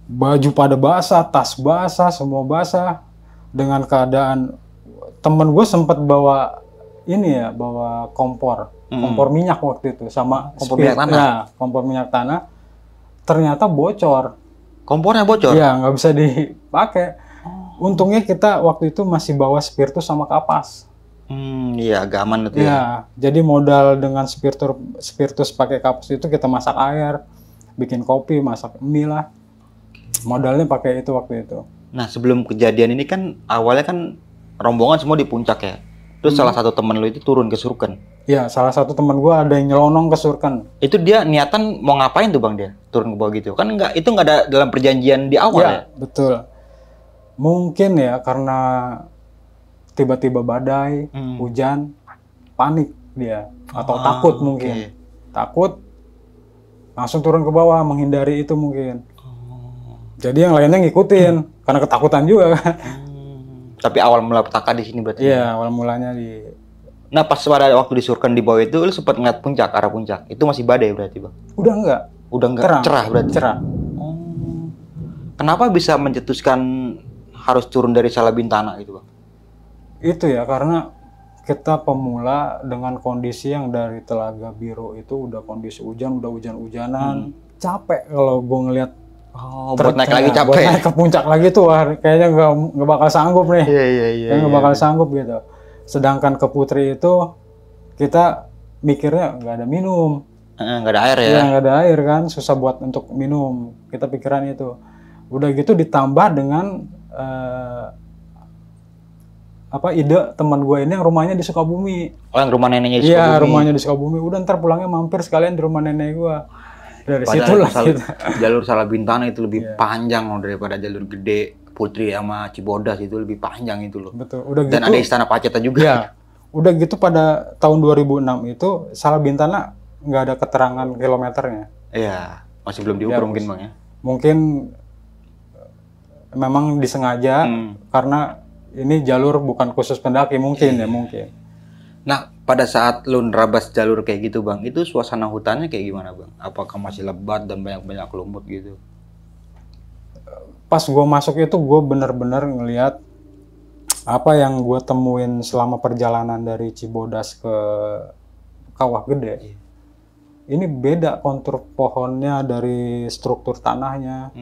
baju pada basah, tas basah, semua basah. Dengan keadaan temen gue sempat bawa ini ya, bawa kompor minyak waktu itu sama
Kompor minyak tanah?
Ya, kompor minyak tanah. Ternyata bocor.
Kompornya bocor?
Ya, nggak bisa dipakai. Untungnya kita waktu itu masih bawa spiritus sama kapas.
Iya agak aman itu ya.
Ya, jadi modal dengan spiritus pakai kapas itu kita masak air, bikin kopi, masak mie lah. Modalnya pakai itu waktu itu.
Nah sebelum kejadian ini kan awalnya kan rombongan semua di puncak ya. Terus salah satu temen lu itu turun ke Surken.
Ya, salah satu teman gua ada yang nyelonong ke Surken.
Itu dia niatan mau ngapain tuh Bang dia turun ke bawah gitu? Kan itu nggak ada dalam perjanjian di awal ya?
Betul. Mungkin ya karena tiba-tiba badai, hujan, panik dia atau takut mungkin. Takut langsung turun ke bawah menghindari itu mungkin. Jadi yang lainnya ngikutin karena ketakutan juga kan.
Tapi awal mula petaka di sini berarti.
Iya, awal mulanya di.
Nah pas pada waktu di Surken di bawah itu lu sempat ngeliat puncak, arah puncak. Itu masih badai berarti Bang?
Udah enggak.
Udah enggak?
Terang.
Cerah berarti?
Cerah.
Kenapa bisa mencetuskan harus turun dari Salabintana gitu Bang?
Itu ya karena kita pemula dengan kondisi yang dari Telaga Biru itu udah kondisi hujan, udah hujan-hujanan. Capek kalau gue ngeliat.
Oh, buat naik lagi capek.
Buat naik ke puncak lagi tuh, kayaknya nggak bakal sanggup nih.
Iya.
Kayaknya nggak bakal sanggup gitu. Sedangkan ke Putri itu kita mikirnya nggak ada minum.
Nggak ada air ya?
Iya, nggak ada air kan, susah buat untuk minum. Kita pikiran itu. Udah gitu ditambah dengan ide teman gue ini yang rumahnya di Sukabumi.
Oh, yang rumah neneknya di
Iya,
Sukabumi.
rumahnya di Sukabumi. Udah ntar pulangnya mampir sekalian di rumah nenek gue. Dari
Padahal
situlah kita.
jalur Salabintana itu lebih panjang loh daripada jalur gede Putri sama Cibodas itu lebih panjang itu loh.
Betul. Udah
Dan
gitu.
ada Istana Paceta juga.
Iya. Udah gitu pada tahun 2006 itu Salabintana nggak ada keterangan kilometernya.
Iya, masih belum diukur mungkin Bang ya.
Mungkin memang disengaja karena ini jalur bukan khusus pendaki mungkin ya mungkin.
Nah, pada saat lu nerabas jalur kayak gitu Bang, itu suasana hutannya kayak gimana Bang? Apakah masih lebat dan banyak-banyak lumut gitu?
Pas gue masuk itu gue bener-bener ngelihat apa yang gue temuin selama perjalanan dari Cibodas ke Kawah Gede. Ini beda kontur pohonnya dari struktur tanahnya.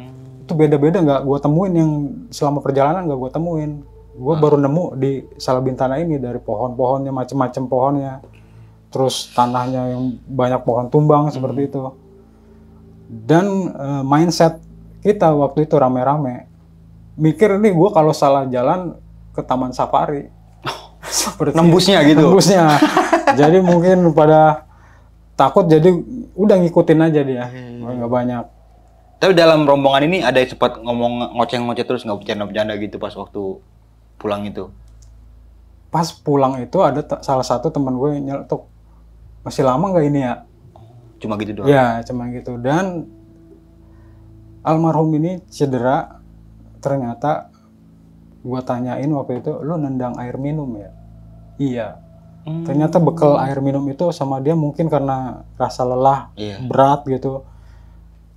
Itu beda-beda nggak gue temuin yang selama perjalanan nggak gue temuin. Gue baru nemu di Salabintana ini dari pohon-pohonnya macem-macem pohonnya. Terus tanahnya yang banyak pohon tumbang seperti itu. Dan mindset kita waktu itu rame-rame. Mikir nih gue kalau salah jalan ke Taman Safari. Seperti
Nembusnya gitu?
Nembusnya. Jadi mungkin pada takut jadi udah ngikutin aja dia. Nggak banyak.
Tapi dalam rombongan ini ada yang sempat ngomong ngoceh-ngoceh terus nggak bercanda-bercanda gitu pas waktu pulang itu?
Pas pulang itu ada salah satu teman gue yang nyeletuk, masih lama nggak ini ya?
Cuma gitu doang.
Ya, cuma gitu. Dan almarhum ini cedera, ternyata gua tanyain waktu itu, lu nendang air minum ya? Iya. Ternyata bekal air minum itu sama dia mungkin karena rasa lelah,
Iya.
berat gitu.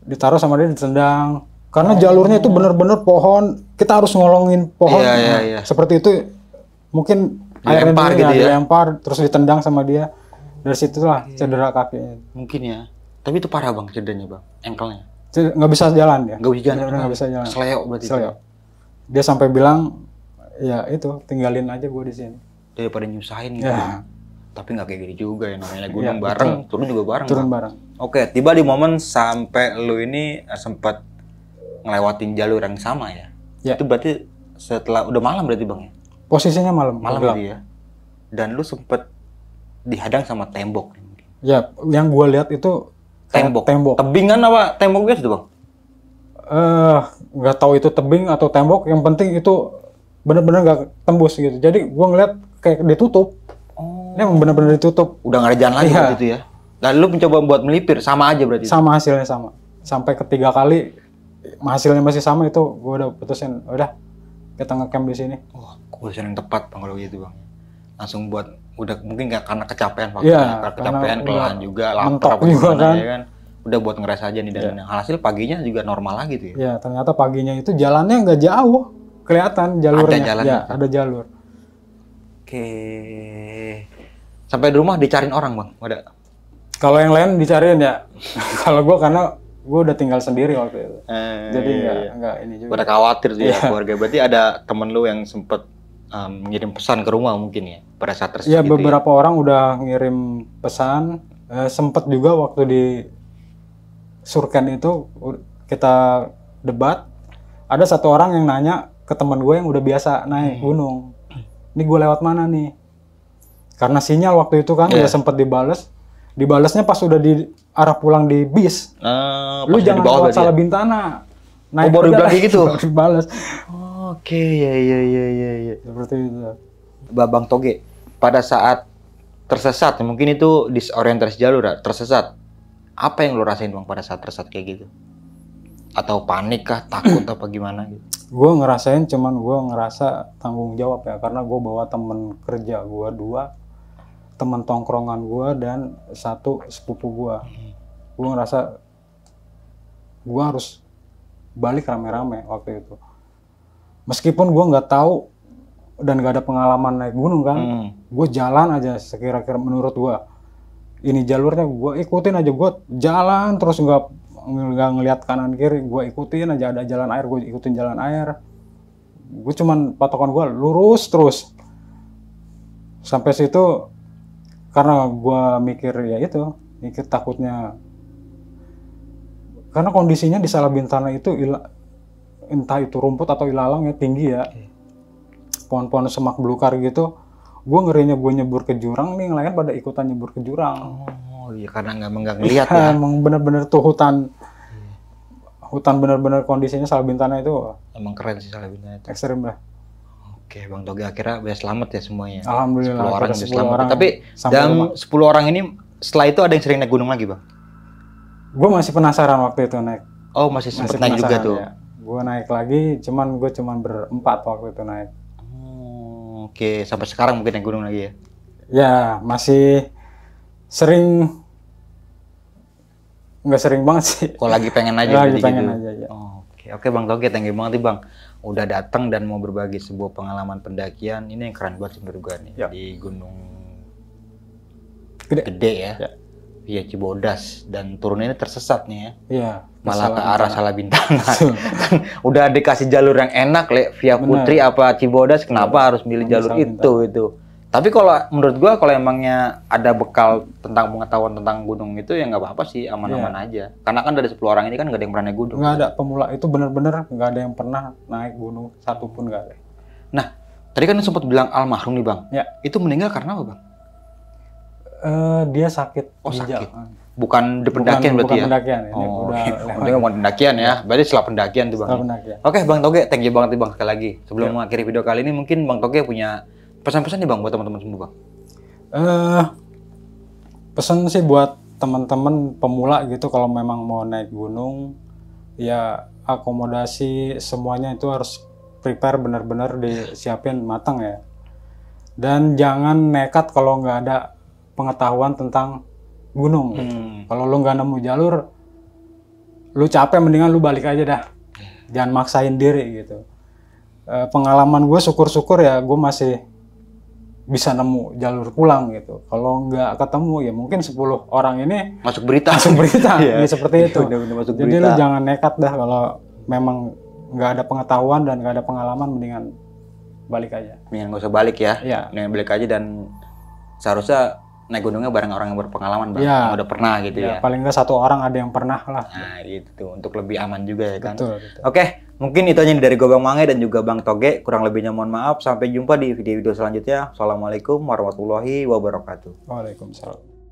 Ditaruh sama dia ditendang. Karena jalurnya itu bener-bener pohon, kita harus ngolongin pohon.
Iya, iya,
Nah,
iya.
seperti itu mungkin airnya
Dilempar
dia
gitu ya?
dilempar, terus ditendang sama dia. Dari situlah cedera kakinya.
Mungkin ya. Tapi itu parah bang cederanya bang, ankle-nya.
Nggak bisa jalan ya?
Nggak bisa jalan.
Bener-bener nggak bisa jalan.
Seleo berarti.
Seleo. Dia sampai bilang, ya itu tinggalin aja gue di sini.
Daripada nyusahin gitu.
Ya,
Tapi nggak kayak gini juga ya, namanya gunung
Iya,
bareng, turun juga bareng.
turun
Bang.
bareng.
Oke, tiba di momen sampai lu ini sempat ngelewatin jalur yang sama ya.
Ya.
Itu berarti setelah udah malam berarti bang ya?
Posisinya malam.
Malam
gelap.
itu ya. Dan lu sempet dihadang sama tembok.
Ya, yang gue lihat itu kayak
Tembok.
Tembok.
Tebingan apa tembok biasa tuh bang?
Nggak tahu itu tebing atau tembok. Yang penting itu bener-bener nggak tembus gitu. Jadi gue ngeliat kayak ditutup.
Oh.
Ini emang bener-bener ditutup.
Udah nggak ada jalan lagi
Iya.
berarti itu ya? Dan lu mencoba buat melipir sama aja berarti?
Sama hasilnya sama. Sampai ketiga kali hasilnya masih sama itu gue udah putusin. Udah kita ngecamp di sini.
Wah, keputusan yang tepat bang kalau gitu bang. Langsung buat udah mungkin nggak karena kecapean faktornya,
Iya,
karena kecapean,
karena
kelelahan
udah
juga,
mentok
lapar apa
juga
gimana
kan.
ya kan. Udah buat ngerasa aja nih dan hasil paginya juga normal lagi tuh ya.
Ya ternyata paginya itu jalannya nggak jauh. Kelihatan jalurnya.
Ada jalan
Ya
gitu.
ada jalur.
Oke. Sampai di rumah dicariin orang bang, ada?
Kalau yang lain dicariin ya. Kalau gue karena gue udah tinggal sendiri waktu itu. Jadi nggak ini juga.
Pada khawatir tuh ya keluarga. Berarti ada temen lu yang sempet mengirim pesan ke rumah mungkin ya pada saat tersebut.
Ya beberapa orang udah ngirim pesan. Sempet juga waktu di Surken itu kita debat. Ada satu orang yang nanya ke teman gue yang udah biasa naik gunung. Ini gue lewat mana nih? Karena sinyal waktu itu kan udah sempet dibales. Dibalesnya pas udah di arah pulang di bis. Lu jangan lewat Salabintana. Naik
baru
aja
bilang
lah.
kayak gitu?
Baru dibales.
Oke, ya.
Seperti itu.
Bang Toge, pada saat tersesat, mungkin itu disorientasi jalur, tersesat. Apa yang lo rasain bang pada saat tersesat kayak gitu? Atau panik kah, takut apa gimana gitu?
Gue ngerasain cuman gue ngerasa tanggung jawab ya. Karena gue bawa temen kerja gue 2, teman tongkrongan gue dan 1 sepupu gue. Gue ngerasa gue harus balik rame-rame waktu itu. Meskipun gue nggak tahu dan nggak ada pengalaman naik gunung kan, gue jalan aja sekira-kira menurut gue. Ini jalurnya gue ikutin aja, gue jalan terus nggak ngelihat kanan kiri, gue ikutin aja, ada jalan air, gue ikutin jalan air. Gue cuman patokan gue lurus terus. Sampai situ karena gue mikir ya itu, mikir takutnya. Karena kondisinya di Salabintana itu entah itu rumput atau ilalang ya tinggi ya. Pohon-pohon semak belukar gitu. Gue ngerinya gue nyebur ke jurang nih, yang lain pada ikutan nyebur ke jurang.
Oh iya, karena nggak ngelihat ya.
Emang bener-bener tuh hutan bener-bener kondisinya Salabintana itu
Emang keren sih Salabintana itu.
ekstrim lah.
Oke, Bang Toge akhirnya bisa selamat ya semuanya.
Alhamdulillah.
10 orang
ada
bisa
10
selamat.
orang
Tapi
sampai
dalam
rumah.
10 orang ini setelah itu ada yang sering naik gunung lagi, Bang?
Gue masih penasaran waktu itu naik.
Oh, masih sempet naik juga tuh.
Ya. Gue naik lagi, gue cuman berempat waktu itu naik.
Oh, oke, sampai sekarang mungkin naik gunung lagi ya?
Ya, masih sering, nggak sering banget sih.
Kalau lagi pengen aja
Lagi
berarti
pengen
gitu.
aja, ya.
Oke, Bang Toge, thank you banget nih Bang. Udah datang dan mau berbagi sebuah pengalaman pendakian. Ini yang keren banget sih menurut gue nih.
Ya.
Di Gunung
Gede.
Gede ya.
Ya.
Iya, Cibodas. Dan turunnya ini tersesat nih ya.
Iya.
Malah ke arah Salabintana.
Betul.
Udah dikasih jalur yang enak, via Putri apa Cibodas, kenapa harus milih jalur itu? Tapi kalau menurut gua kalau emangnya ada bekal tentang pengetahuan tentang gunung itu ya nggak apa-apa sih, aman-aman aja. Karena kan dari 10 orang ini kan nggak ada yang pernah naik gunung.
Nggak ada pemula, itu bener-bener nggak ada yang pernah naik gunung, satupun nggak ada.
Nah, tadi kan sempat bilang almarhum nih Bang.
Ya.
Itu meninggal karena apa Bang?
Dia sakit
sakit.
ginjal.
Bukan di pendakian berarti
bukan
ya?
Pendakian, ini
Oh,
udah
udah bukan pendakian ya. Berarti setelah pendakian tuh Bang.
setelah pendakian.
Oke, Bang Toge, thank you banget nih Bang sekali lagi. Sebelum mengakhiri video kali ini mungkin Bang Toge punya pesan-pesan nih Bang buat teman-teman semua Bang.
Pesan sih buat teman-teman pemula gitu kalau memang mau naik gunung ya akomodasi semuanya itu harus prepare benar-benar disiapin matang ya. Dan jangan nekat kalau nggak ada pengetahuan tentang gunung. Kalau lu nggak nemu jalur, lu capek mendingan lu balik aja dah. Jangan maksain diri gitu. Pengalaman gue syukur-syukur ya gue masih bisa nemu jalur pulang gitu. Kalau nggak ketemu ya mungkin 10 orang ini
Masuk berita.
ya, seperti itu.
Bener-bener masuk
Jadi
berita.
lu jangan nekat dah kalau memang nggak ada pengetahuan dan nggak ada pengalaman, mendingan balik aja.
Mendingan nggak usah balik ya.
Iya.
Mendingan balik aja, dan seharusnya naik gunungnya bareng orang yang berpengalaman, Bang.
Iya.
Yang udah pernah gitu ya.
Paling nggak 1 orang ada yang pernah lah.
Nah, gitu tuh, untuk lebih aman juga ya kan.
Betul.
Oke, mungkin itu aja dari gue Bang Mange dan juga Bang Toge. Kurang lebihnya mohon maaf. Sampai jumpa di video-video selanjutnya. Assalamualaikum warahmatullahi wabarakatuh.
Waalaikumsalam.